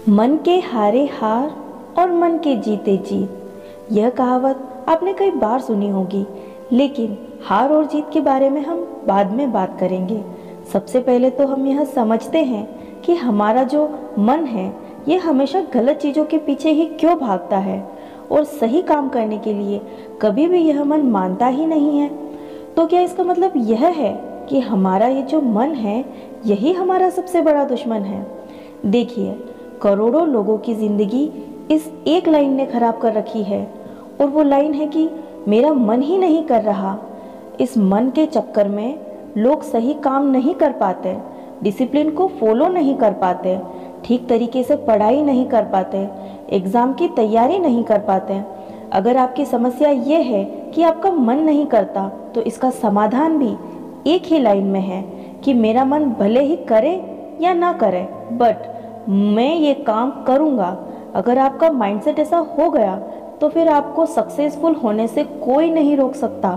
मन के हारे हार और मन के जीते जीत। यह कहावत आपने कई बार सुनी होगी, लेकिन हार और जीत के बारे में हम बाद में बात करेंगे। सबसे पहले तो हम यह समझते हैं कि हमारा जो मन है ये हमेशा गलत चीज़ों के पीछे ही क्यों भागता है और सही काम करने के लिए कभी भी यह मन मानता ही नहीं है। तो क्या इसका मतलब यह है कि हमारा ये जो मन है यही हमारा सबसे बड़ा दुश्मन है? देखिए, करोड़ों लोगों की जिंदगी इस एक लाइन ने खराब कर रखी है, और वो लाइन है कि मेरा मन ही नहीं कर रहा। इस मन के चक्कर में लोग सही काम नहीं कर पाते, डिसिप्लिन को फॉलो नहीं कर पाते, ठीक तरीके से पढ़ाई नहीं कर पाते, एग्ज़ाम की तैयारी नहीं कर पाते। अगर आपकी समस्या ये है कि आपका मन नहीं करता, तो इसका समाधान भी एक ही लाइन में है कि मेरा मन भले ही करे या ना करे, बट मैं ये काम करूँगा। अगर आपका माइंडसेट ऐसा हो गया तो फिर आपको सक्सेसफुल होने से कोई नहीं रोक सकता।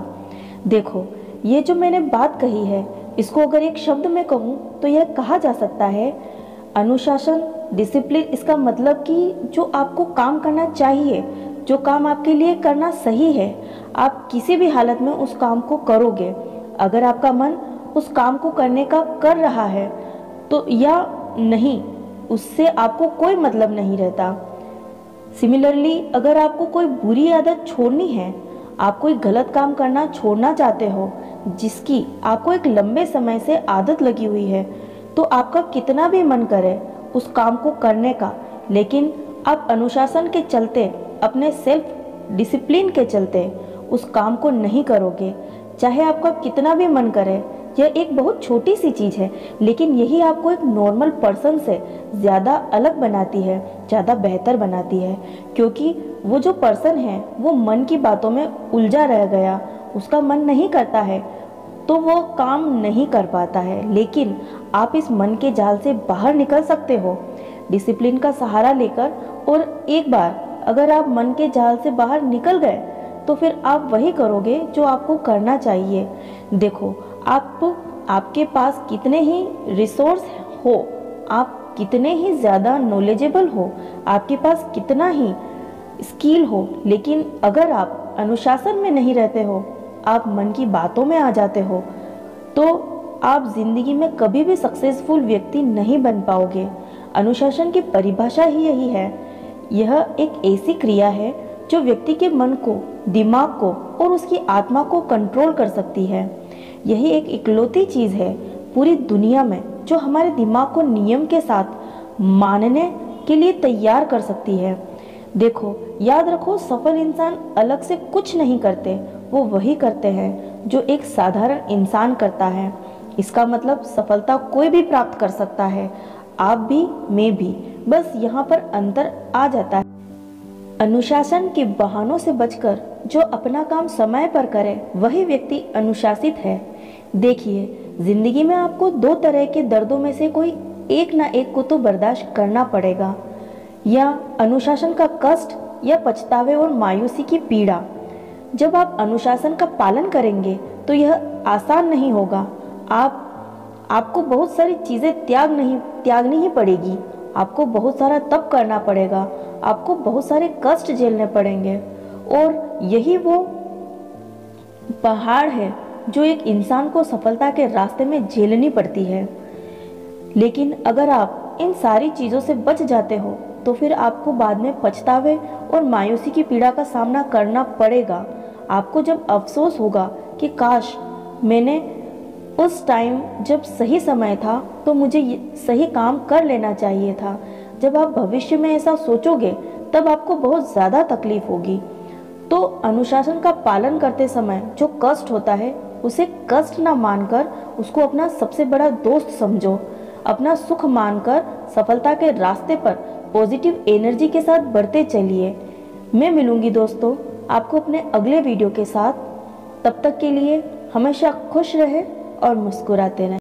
देखो, ये जो मैंने बात कही है, इसको अगर एक शब्द में कहूँ तो यह कहा जा सकता है अनुशासन, डिसिप्लिन। इसका मतलब कि जो आपको काम करना चाहिए, जो काम आपके लिए करना सही है, आप किसी भी हालत में उस काम को करोगे। अगर आपका मन उस काम को करने का कर रहा है तो या नहीं, उससे आपको कोई मतलब नहीं रहता। सिमिलरली, अगर आपको कोई बुरी आदत छोड़नी है, आप कोई गलत काम करना छोड़ना चाहते हो जिसकी आपको एक लंबे समय से आदत लगी हुई है, तो आपका कितना भी मन करे उस काम को करने का, लेकिन आप अनुशासन के चलते, अपने सेल्फ डिसिप्लिन के चलते उस काम को नहीं करोगे। चाहे आपका कितना भी मन करे, यह एक बहुत छोटी सी चीज़ है, लेकिन यही आपको एक नॉर्मल पर्सन से ज़्यादा अलग बनाती है, ज़्यादा बेहतर बनाती है। क्योंकि वो जो पर्सन है वो मन की बातों में उलझा रह गया, उसका मन नहीं करता है तो वो काम नहीं कर पाता है। लेकिन आप इस मन के जाल से बाहर निकल सकते हो डिसिप्लिन का सहारा लेकर, और एक बार अगर आप मन के जाल से बाहर निकल गए तो फिर आप वही करोगे जो आपको करना चाहिए। देखो, आपके पास कितने ही रिसोर्स हो, आप कितने ही ज़्यादा नॉलेजेबल हो, आपके पास कितना ही स्किल हो, लेकिन अगर आप अनुशासन में नहीं रहते हो, आप मन की बातों में आ जाते हो, तो आप ज़िंदगी में कभी भी सक्सेसफुल व्यक्ति नहीं बन पाओगे। अनुशासन की परिभाषा ही यही है। यह एक ऐसी क्रिया है जो व्यक्ति के मन को, दिमाग को और उसकी आत्मा को कंट्रोल कर सकती है। यही एक इकलौती चीज़ है पूरी दुनिया में जो हमारे दिमाग को नियम के साथ मानने के लिए तैयार कर सकती है। देखो, याद रखो, सफल इंसान अलग से कुछ नहीं करते, वो वही करते हैं जो एक साधारण इंसान करता है। इसका मतलब सफलता कोई भी प्राप्त कर सकता है, आप भी, मैं भी। बस यहाँ पर अंतर आ जाता है। अनुशासन के बहानों से बचकर जो अपना काम समय पर करे, वही व्यक्ति अनुशासित है। देखिए, जिंदगी में आपको दो तरह के दर्दों में से कोई एक ना एक को तो बर्दाश्त करना पड़ेगा, या अनुशासन का कष्ट या पछतावे और मायूसी की पीड़ा। जब आप अनुशासन का पालन करेंगे तो यह आसान नहीं होगा। आपको बहुत सारी चीज़ें त्यागनी ही पड़ेगी, आपको बहुत सारा तप करना पड़ेगा, आपको बहुत सारे कष्ट झेलने पड़ेंगे, और यही वो पहाड़ है जो एक इंसान को सफलता के रास्ते में झेलनी पड़ती है। लेकिन अगर आप इन सारी चीज़ों से बच जाते हो तो फिर आपको बाद में पछतावे और मायूसी की पीड़ा का सामना करना पड़ेगा। आपको जब अफसोस होगा कि काश मैंने उस टाइम, जब सही समय था, तो मुझे सही काम कर लेना चाहिए था। जब आप भविष्य में ऐसा सोचोगे तब आपको बहुत ज़्यादा तकलीफ होगी। तो अनुशासन का पालन करते समय जो कष्ट होता है, उसे कष्ट ना मानकर उसको अपना सबसे बड़ा दोस्त समझो। अपना सुख मानकर सफलता के रास्ते पर पॉजिटिव एनर्जी के साथ बढ़ते चलिए। मैं मिलूंगी दोस्तों आपको अपने अगले वीडियो के साथ। तब तक के लिए हमेशा खुश रहे और मुस्कुराते रहें।